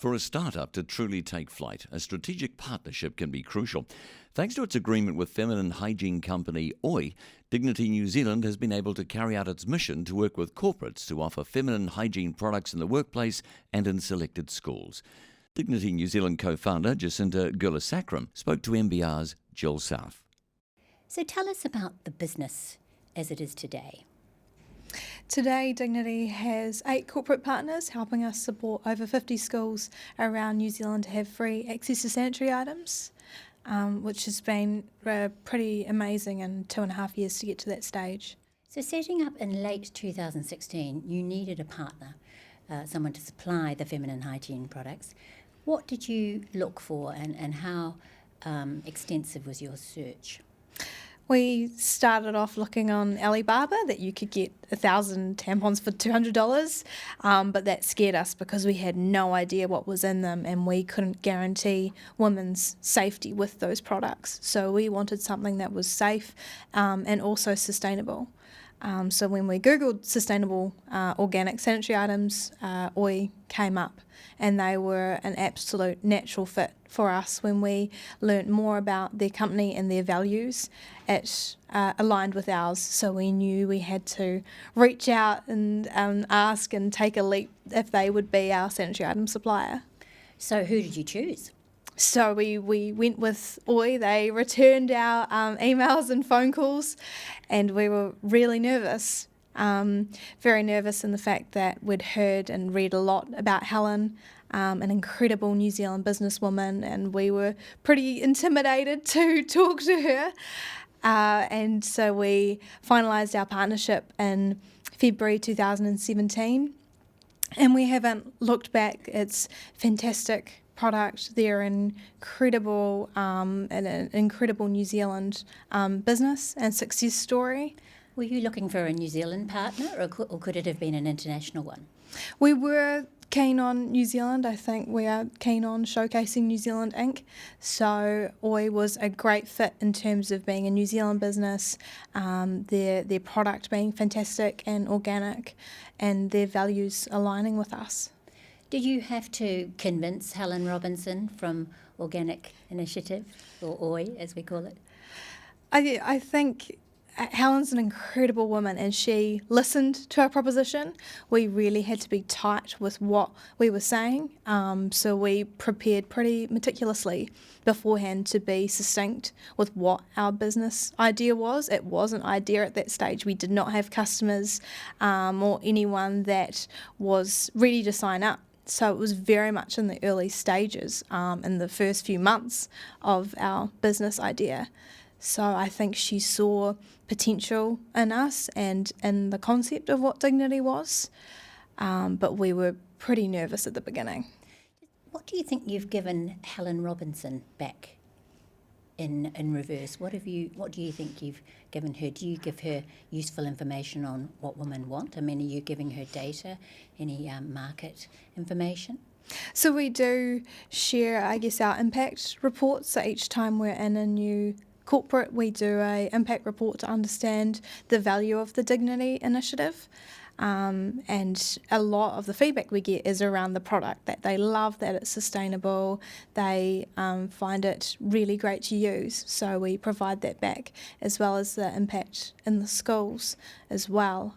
For a startup to truly take flight, a strategic partnership can be crucial. Thanks to its agreement with feminine hygiene company Oi, Dignity New Zealand has been able to carry out its mission to work with corporates to offer feminine hygiene products in the workplace and in selected schools. Dignity New Zealand co-founder Jacinta Gulasekharam spoke to MBR's Jill South. So tell us about the business as it is today. Today, Dignity has 8 corporate partners helping us support over 50 schools around New Zealand to have free access to sanitary items, which has been pretty amazing in 2.5 years to get to that stage. So setting up in late 2016, you needed a partner, someone to supply the feminine hygiene products. What did you look for and how extensive was your search? We started off looking on Alibaba that you could get 1,000 tampons for $200, but that scared us because we had no idea what was in them and we couldn't guarantee women's safety with those products. So we wanted something that was safe and also sustainable. So when we Googled sustainable organic sanitary items, Oi came up, and they were an absolute natural fit for us. When we learnt more about their company and their values, it aligned with ours, so we knew we had to reach out and ask and take a leap if they would be our sanitary item supplier. So who did you choose? So we went with Oi. They returned our emails and phone calls, and we were really nervous. Very nervous in the fact that we'd heard and read a lot about Helen, an incredible New Zealand businesswoman, and we were pretty intimidated to talk to her. And so we finalised our partnership in February 2017, and we haven't looked back. It's fantastic product. They're an incredible New Zealand business and success story. Were you looking for a New Zealand partner or could it have been an international one? We were keen on New Zealand. I think we are keen on showcasing New Zealand Inc. So Oi was a great fit in terms of being a New Zealand business, their product being fantastic and organic, and their values aligning with us. Did you have to convince Helen Robinson from Organic Initiative, or Oi as we call it? I think Helen's an incredible woman, and she listened to our proposition. We really had to be tight with what we were saying, so we prepared pretty meticulously beforehand to be succinct with what our business idea was. It was an idea at that stage. We did not have customers or anyone that was ready to sign up. So it was very much in the early stages, in the first few months of our business idea. So I think she saw potential in us and in the concept of what Dignity was, but we were pretty nervous at the beginning. What do you think you've given Helen Robinson back in reverse? What do you think you've given her? Do you give her useful information on what women want? I mean, are you giving her data, any market information? So we do share, I guess, our impact reports. So each time we're in a new corporate, we do a impact report to understand the value of the Dignity initiative. And a lot of the feedback we get is around the product, that they love that it's sustainable, they find it really great to use, so we provide that back, as well as the impact in the schools as well.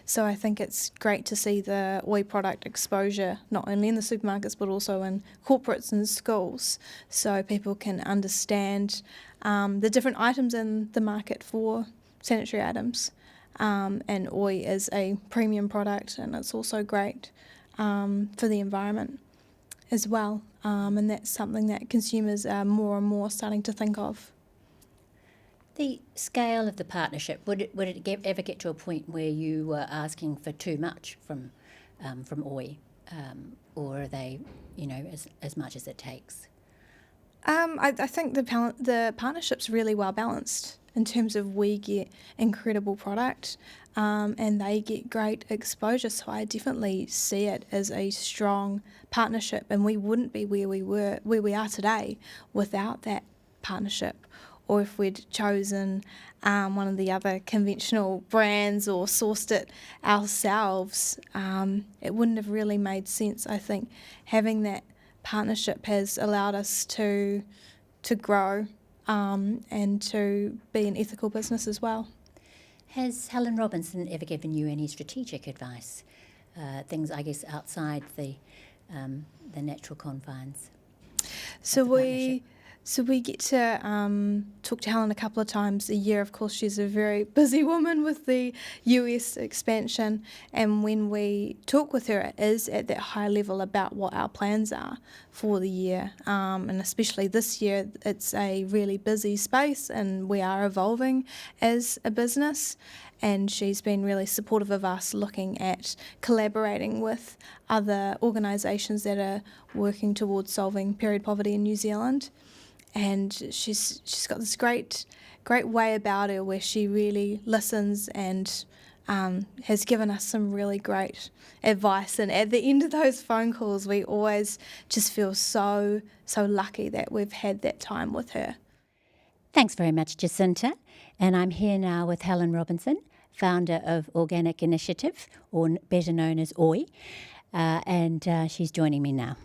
So I think it's great to see the Oi product exposure, not only in the supermarkets but also in corporates and schools, so people can understand the different items in the market for sanitary items. And Oi is a premium product, and it's also great for the environment as well, and that's something that consumers are more and more starting to think of. The scale of the partnership, would it ever get to a point where you were asking for too much from Oi, or are they, as much as it takes? I think the partnership's really well balanced in terms of we get incredible product and they get great exposure. So I definitely see it as a strong partnership, and we wouldn't be where we are today without that partnership or if we'd chosen one of the other conventional brands or sourced it ourselves, it wouldn't have really made sense. I think having that partnership has allowed us to grow and to be an ethical business as well. Has Helen Robinson ever given you any strategic advice? Things, I guess, outside the natural confines? So we get to talk to Helen a couple of times a year. Of course, she's a very busy woman with the US expansion, and when we talk with her, it is at that high level about what our plans are for the year. And especially this year, it's a really busy space, and we are evolving as a business. And she's been really supportive of us looking at collaborating with other organisations that are working towards solving period poverty in New Zealand. And she's got this great way about her where she really listens and has given us some really great advice. And at the end of those phone calls, we always just feel so lucky that we've had that time with her. Thanks very much, Jacinta. And I'm here now with Helen Robinson, founder of Organic Initiative, or better known as OI, and she's joining me now.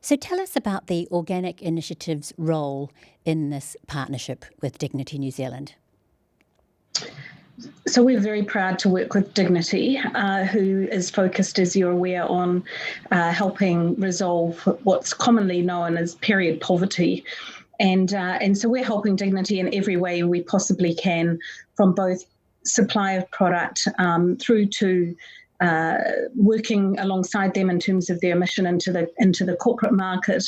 So tell us about the Organic Initiative's role in this partnership with Dignity New Zealand. So we're very proud to work with Dignity, who is focused, as you're aware, on helping resolve what's commonly known as period poverty. And so we're helping Dignity in every way we possibly can, from both supply of product through to working alongside them in terms of their mission into the corporate market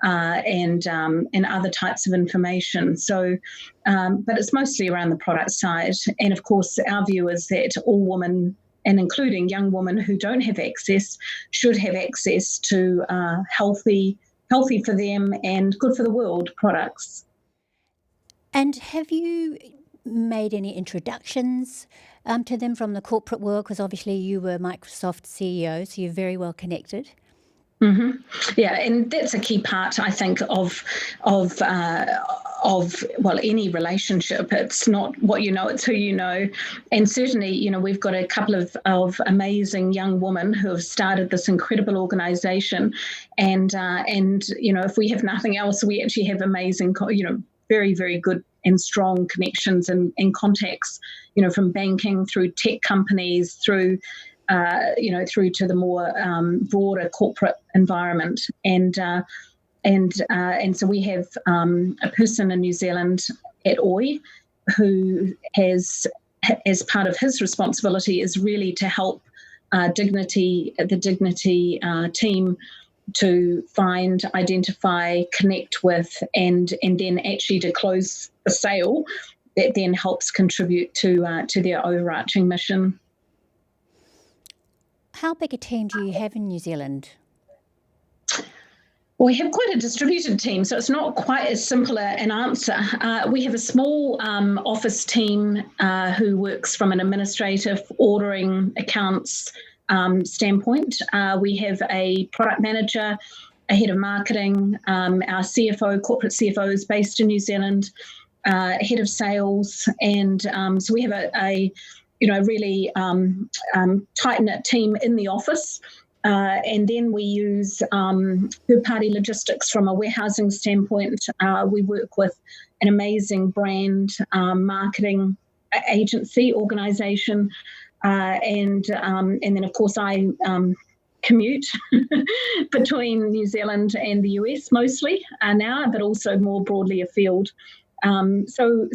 and other types of information. So, but it's mostly around the product side. And of course, our view is that all women, and including young women who don't have access, should have access to healthy for them and good for the world products. And have you made any introductions to them from the corporate world? Because obviously you were Microsoft CEO, so you're very well connected. Mm-hmm. Yeah, and that's a key part, I think, of any relationship. It's not what you know, it's who you know. And certainly, we've got a couple of amazing young women who have started this incredible organisation. And if we have nothing else, we actually have amazing, very, very good and strong connections and contacts, from banking through tech companies, through to the more broader corporate environment. And so we have a person in New Zealand at OI who has, as part of his responsibility, is really to help the Dignity team to find, identify, connect with, and then actually to close the sale that then helps contribute to their overarching mission. How big a team do you have in New Zealand? Well, we have quite a distributed team, so it's not quite as simple an answer. We have a small office team who works from an administrative, ordering, accounts standpoint. We have a product manager, a head of marketing, our CFO, corporate CFO is based in New Zealand, head of sales, and so we have a really tight-knit team in the office. And then we use third-party logistics from a warehousing standpoint. We work with an amazing brand marketing agency organisation, and then of course I commute between New Zealand and the US mostly now, but also more broadly afield. So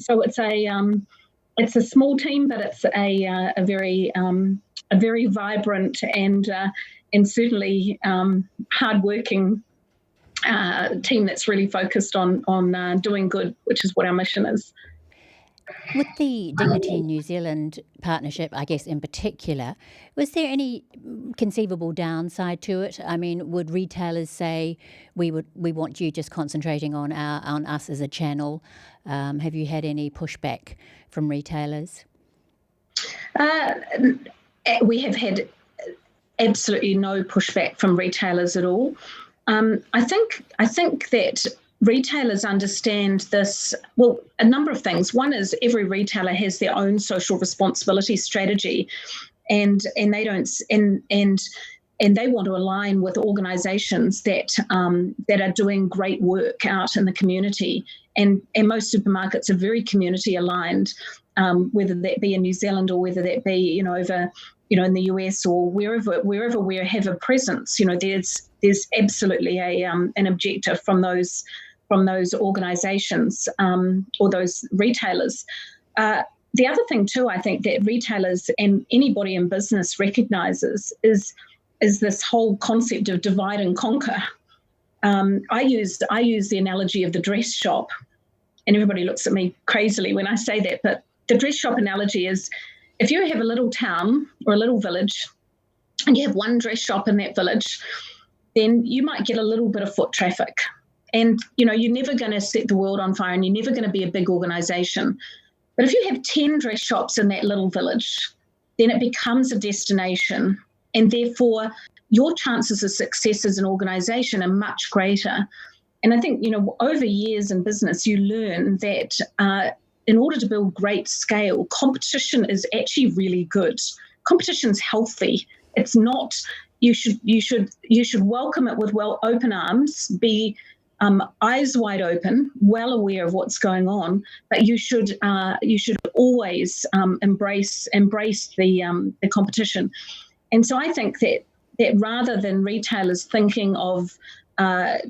it's a small team, but it's a very vibrant and certainly hardworking team that's really focused on doing good, which is what our mission is. With the Dignity New Zealand partnership, I guess in particular, was there any conceivable downside to it? I mean, would retailers say we want you just concentrating on us as a channel? Have you had any pushback from retailers? We have had absolutely no pushback from retailers at all. I think that retailers understand this, well, a number of things. One is every retailer has their own social responsibility strategy, and they don't and they want to align with organisations that are doing great work out in the community. And most supermarkets are very community aligned, whether that be in New Zealand or whether that be over in the US or wherever we have a presence. There's absolutely an objective from those organisations or those retailers. The other thing too, I think that retailers and anybody in business recognises is this whole concept of divide and conquer. I use the analogy of the dress shop, and everybody looks at me crazily when I say that, but the dress shop analogy is, if you have a little town or a little village and you have one dress shop in that village, then you might get a little bit of foot traffic. And, you're never going to set the world on fire and you're never going to be a big organisation. But if you have 10 dress shops in that little village, then it becomes a destination. And therefore, your chances of success as an organisation are much greater. And I think, over years in business, you learn that in order to build great scale, competition is actually really good. Competition's healthy. It's not. You should welcome it with open arms. Be eyes wide open, well aware of what's going on. But you should always embrace the competition. And so I think that rather than retailers thinking of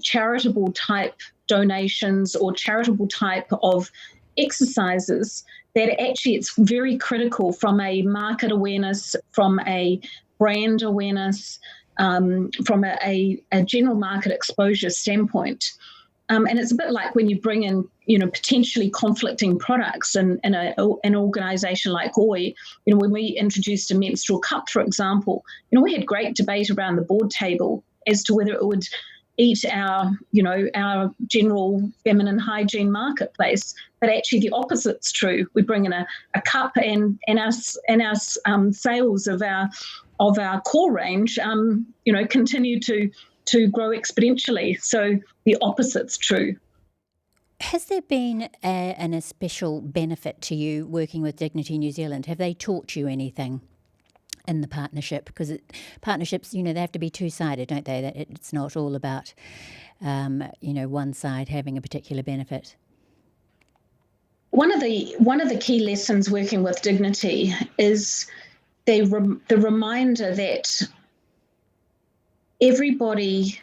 charitable type donations or charitable type of exercises, that actually it's very critical from a market awareness, from a brand awareness, from a general market exposure standpoint. And it's a bit like when you bring in, potentially conflicting products in an organisation like OI. When we introduced a menstrual cup, for example, we had great debate around the board table as to whether it would eat our general feminine hygiene marketplace. But actually the opposite's true. We bring in a cup and our sales of our core range, continue to grow exponentially. So the opposite's true. Has there been an especial benefit to you working with Dignity New Zealand? Have they taught you anything in the partnership? Because partnerships, they have to be two-sided, don't they? That it's not all about, one side having a particular benefit. One of the key lessons working with Dignity is the reminder that everybody,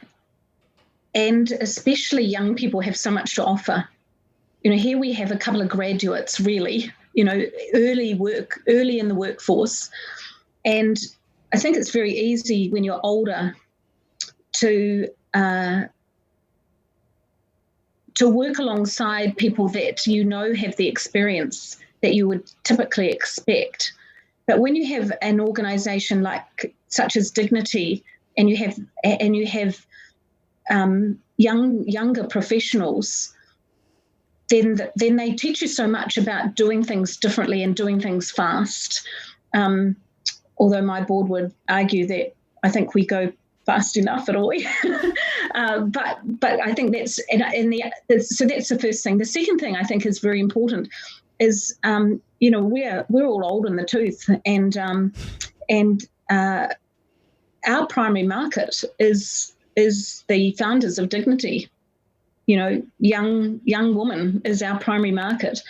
and especially young people, have so much to offer. Here we have a couple of graduates, really, early in the workforce. And I think it's very easy when you're older to work alongside people that have the experience that you would typically expect. But when you have an organisation such as Dignity, and you have younger professionals, then they teach you so much about doing things differently and doing things fast. Although my board would argue that I think we go fast enough at all. But I think that's so that's the first thing. The second thing I think is very important is we're all old in the tooth, and our primary market is the founders of Dignity. Young woman is our primary market,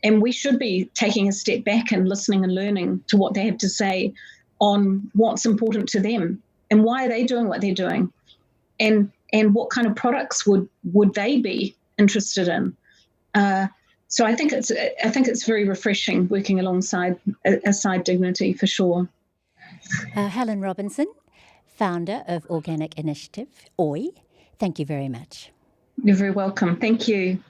and we should be taking a step back and listening and learning to what they have to say on what's important to them and why are they doing what they're doing, and what kind of products would they be interested in. So I think it's very refreshing working alongside Dignity, for sure. Helen Robinson, founder of Organic Initiative, OI, thank you very much. You're very welcome. Thank you.